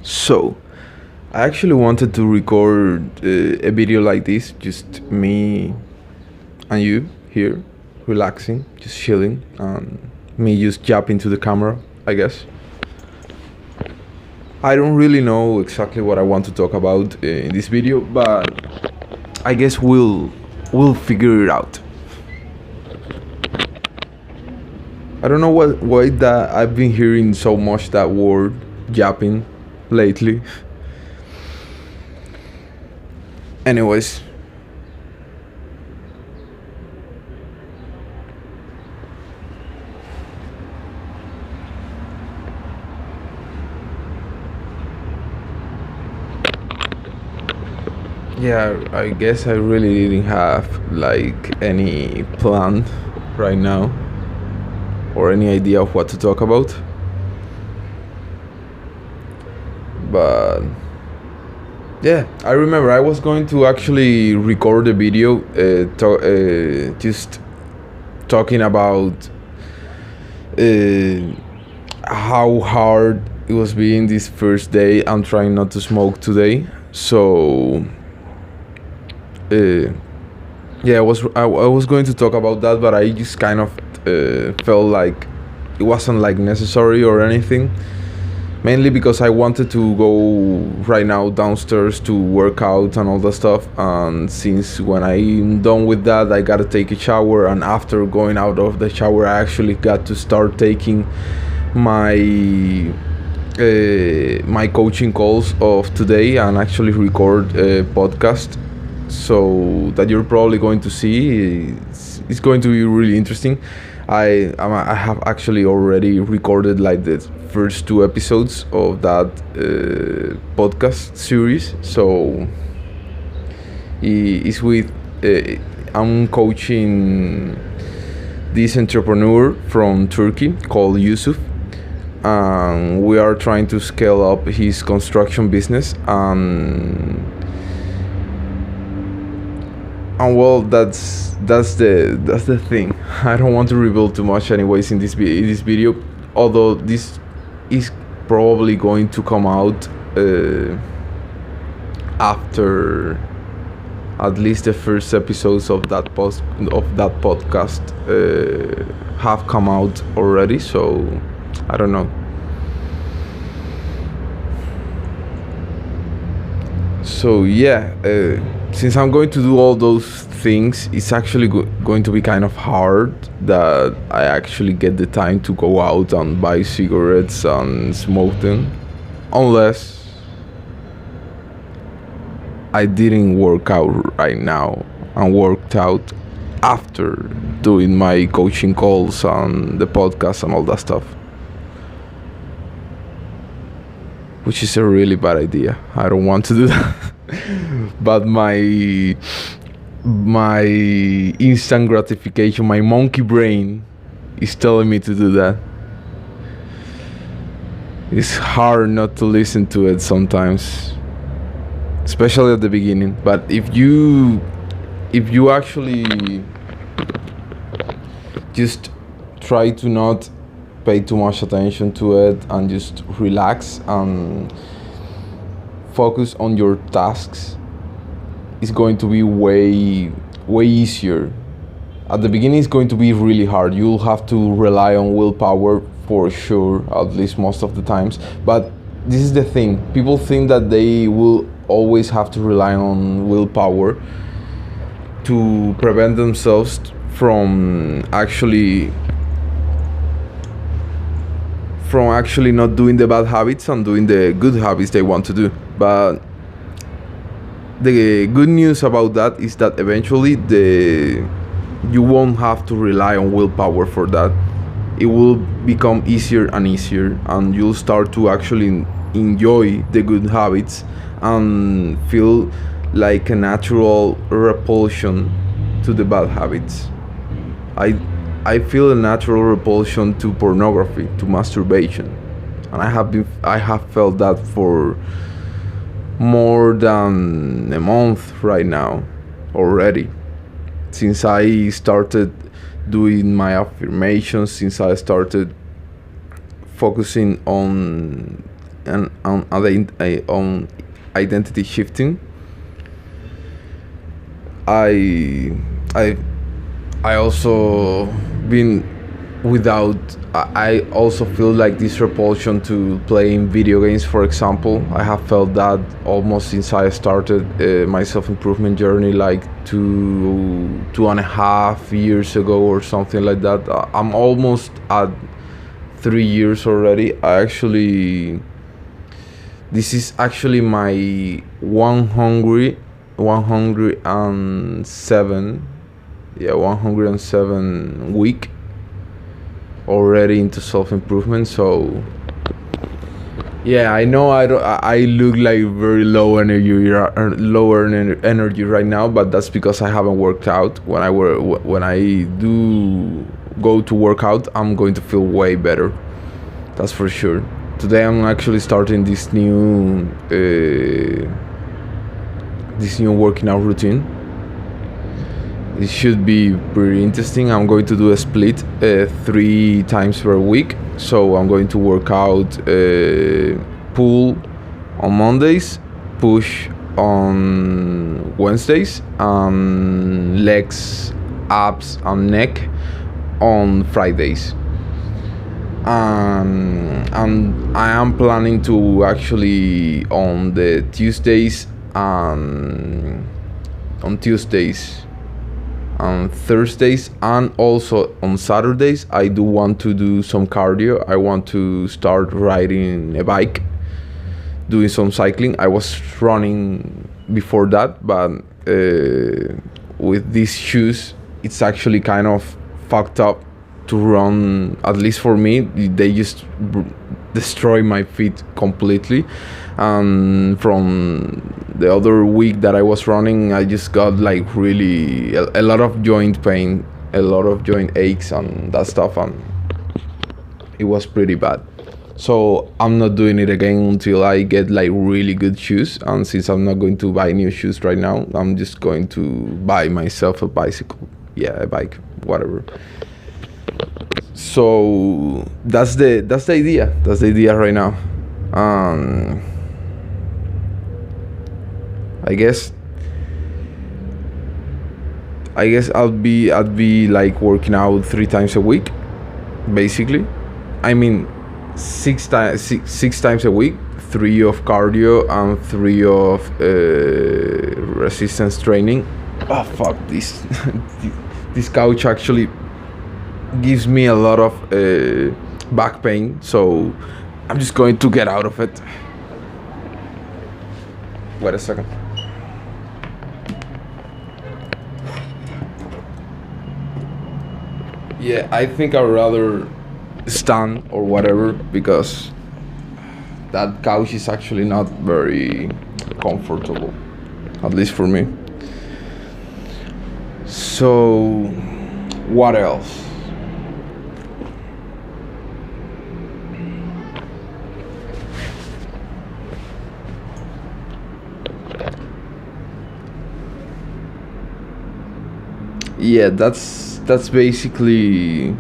So, I actually wanted to record a video like this, just me and you here, relaxing, just chilling, and me just yapping to the camera, I guess. I don't really know exactly what I want to talk about in this video, but I guess we'll figure it out. I don't know why that I've been hearing so much that word yapping lately. Anyways, yeah, I guess I really didn't have like any plan right now or any idea of what to talk about. But yeah, I remember I was going to actually record a video just talking about uh, how hard it was being this first day and trying not to smoke today. So yeah, I was going to talk about that, but I just kind of felt like it wasn't like necessary or anything. Mainly because I wanted to go right now downstairs to work out and all that stuff. And since when I'm done with that, I gotta take a shower. And after going out of the shower, I actually got to start taking my my coaching calls of today and actually record a podcast. So that you're probably going to see. It's going to be really interesting. I have actually already recorded like the first two episodes of that podcast series. So it's with I'm coaching this entrepreneur from Turkey called Yusuf, and we are trying to scale up his construction business. And well, that's the thing. I don't want to reveal too much, anyways, in this video. Although this is probably going to come out after at least the first episodes of that podcast have come out already. So I don't know. So yeah. Since I'm going to do all those things, it's actually going to be kind of hard that I actually get the time to go out and buy cigarettes and smoke them, unless I didn't work out right now and worked out after doing my coaching calls and the podcast and all that stuff, which is a really bad idea. I don't want to do that. But my instant gratification, my monkey brain is telling me to do that. It's hard not to listen to it sometimes, especially at the beginning. But if you actually just try to not pay too much attention to it and just relax and focus on your tasks, is going to be way easier. At the beginning it's going to be really hard. You'll have to rely on willpower for sure, at least most of the times. But this is the thing, people think that they will always have to rely on willpower to prevent themselves from actually not doing the bad habits and doing the good habits they want to do. But the good news about that is that eventually you won't have to rely on willpower for that. It will become easier and easier, and you'll start to actually enjoy the good habits and feel like a natural repulsion to the bad habits. I feel a natural repulsion to pornography, to masturbation, and I have felt that for more than a month right now already, since I started doing my affirmations, since I started focusing on on identity shifting. I I I also been without. I also feel like this repulsion to playing video games. For example, I have felt that almost since I started my self improvement journey, like 2.5 years ago or something like that. I'm almost at 3 years already. This is actually my 107, yeah, 107 week already into self-improvement. So yeah, I know I look like very lower energy right now, but that's because I haven't worked out. When I do go to work out, I'm going to feel way better, that's for sure. Today I'm actually starting this new working out routine. It should be pretty interesting. I'm going to do a split 3 times per week. So I'm going to work out pull on Mondays, push on Wednesdays, and legs, abs, and neck on Fridays. And I am planning to actually on Tuesdays and on Thursdays and also on Saturdays I do want to do some cardio. I want to start riding a bike, doing some cycling. I was running before that, but with these shoes it's actually kind of fucked up to run. At least for me, they just destroy my feet completely. And from the other week that I was running, I just got like really a lot of joint pain, a lot of joint aches and that stuff, and it was pretty bad. So I'm not doing it again until I get like really good shoes. And since I'm not going to buy new shoes right now, I'm just going to buy myself a bicycle, a bike, whatever. So that's the idea. That's the idea right now. I guess I'd be like working out 3 times a week, basically. I mean, six times a week, 3 of cardio and 3 of resistance training. Oh fuck this! This couch actually gives me a lot of back pain, so I'm just going to get out of it. Wait a second. Yeah, I think I'd rather stand or whatever, because that couch is actually not very comfortable, at least for me. So what else? Yeah, that's basically.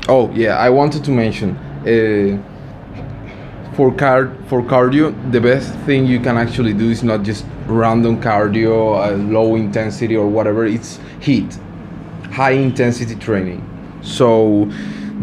Oh yeah, I wanted to mention for cardio, the best thing you can actually do is not just random cardio, low intensity or whatever. It's high intensity training. So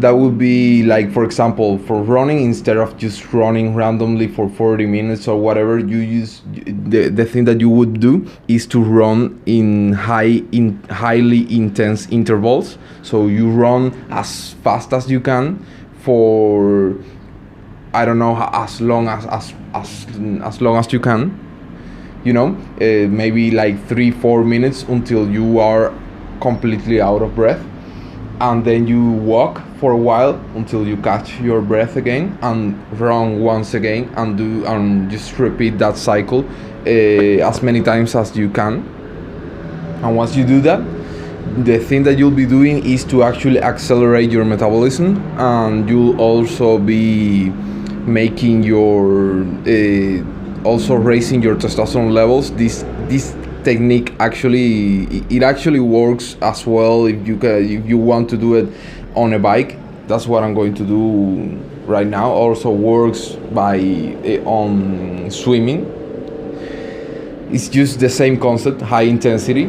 that would be like, for example, for running, instead of just running randomly for 40 minutes or whatever, you use the thing that you would do is to run in highly intense intervals. So you run as fast as you can for, I don't know, as long as long as you can, maybe like 3-4 minutes until you are completely out of breath, and then you walk for a while until you catch your breath again, and run once again, and just repeat that cycle as many times as you can. And once you do that, the thing that you'll be doing is to actually accelerate your metabolism, and you'll also be making your also raising your testosterone levels. This technique actually works as well if you want to do it on a bike. That's what I'm going to do right now also works by on swimming. It's just the same concept, high intensity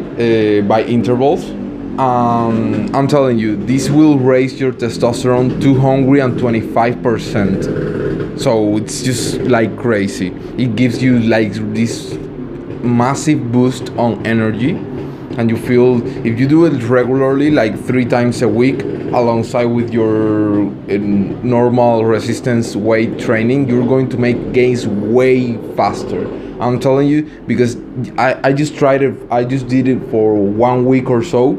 by intervals. I'm telling you, this will raise your testosterone 225%. So it's just like crazy. It gives you like this massive boost on energy, and you feel, if you do it regularly, like 3 times a week, alongside with your normal resistance weight training, you're going to make gains way faster. I'm telling you, because I just tried it. I just did it for 1 week or so.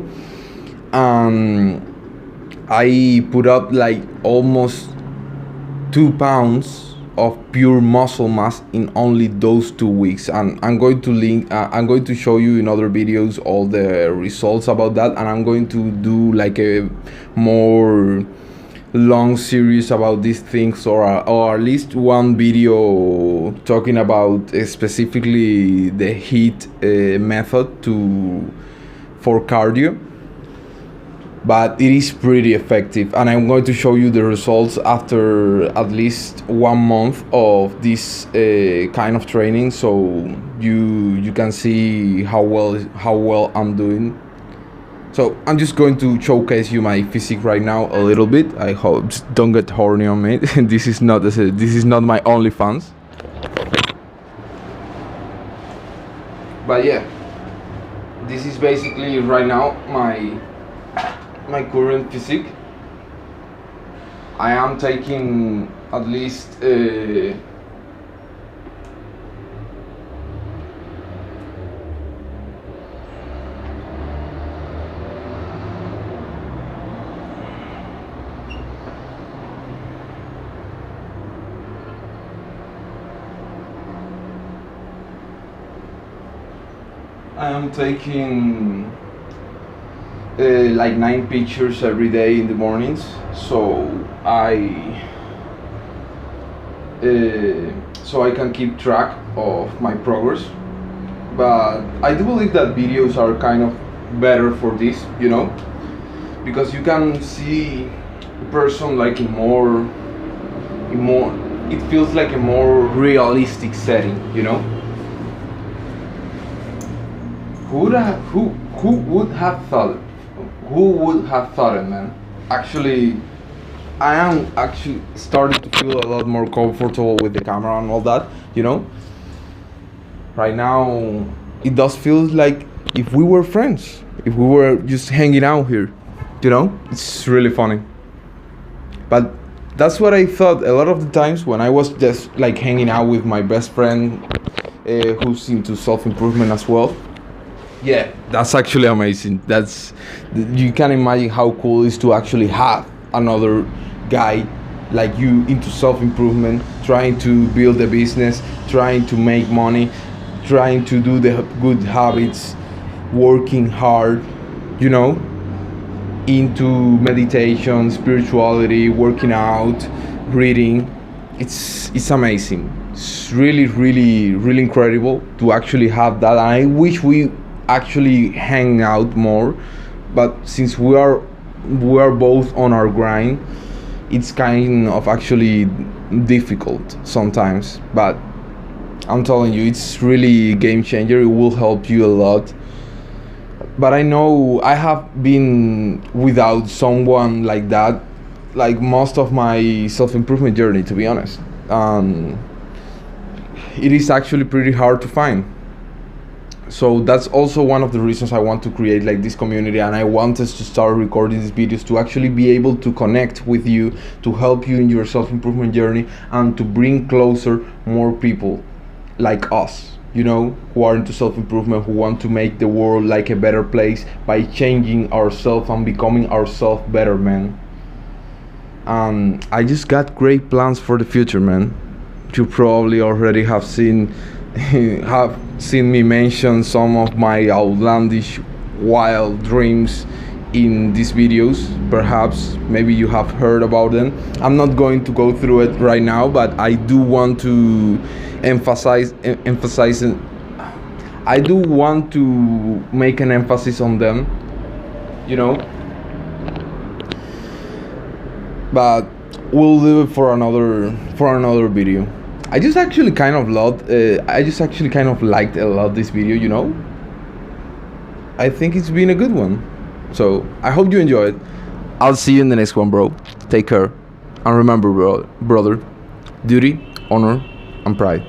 I put up like almost 2 pounds of pure muscle mass in only those 2 weeks, and I'm going to link. I'm going to show you in other videos all the results about that, and I'm going to do like a more long series about these things, or at least one video talking about specifically the heat method for cardio. But it is pretty effective, and I'm going to show you the results after at least 1 month of this kind of training, so you can see how well I'm doing. So I'm just going to showcase you my physique right now a little bit. I hope, don't get horny on me. This is not my OnlyFans. But yeah, this is basically right now my current physique. I am taking at least like 9 pictures every day in the mornings, so I can keep track of my progress. But I do believe that videos are kind of better for this, because you can see a person like in more. It feels like a more realistic setting, Who would have thought it? Who would have thought it, man? Actually, I am actually starting to feel a lot more comfortable with the camera and all that, Right now, it does feel like if we were friends, if we were just hanging out here, It's really funny. But that's what I thought a lot of the times when I was just like hanging out with my best friend, who's into self-improvement as well. Yeah, that's actually amazing. You can imagine how cool it is to actually have another guy like you into self-improvement, trying to build a business, trying to make money, trying to do the good habits, working hard, into meditation, spirituality, working out, reading. It's amazing. It's really, really, really incredible to actually have that. And I wish we actually hang out more, but since we are both on our grind, it's kind of actually difficult sometimes. But I'm telling you, it's really a game changer. It will help you a lot. But I know I have been without someone like that, like most of my self-improvement journey, to be honest. It is actually pretty hard to find. So that's also one of the reasons I want to create like this community, and I want us to start recording these videos to actually be able to connect with you, to help you in your self-improvement journey, and to bring closer more people like us, who are into self-improvement, who want to make the world like a better place by changing ourselves and becoming ourselves better, man. I just got great plans for the future, man. You probably already have seen me mention some of my outlandish, wild dreams in these videos. Perhaps, maybe you have heard about them. I'm not going to go through it right now, but I do want to emphasize it. I do want to make an emphasis on them, But we'll do it for another video. I just actually kind of loved. I just actually kind of liked a lot this video. You know. I think it's been a good one. So I hope you enjoy it. I'll see you in the next one, bro. Take care, and remember, brother, duty, honor, and pride.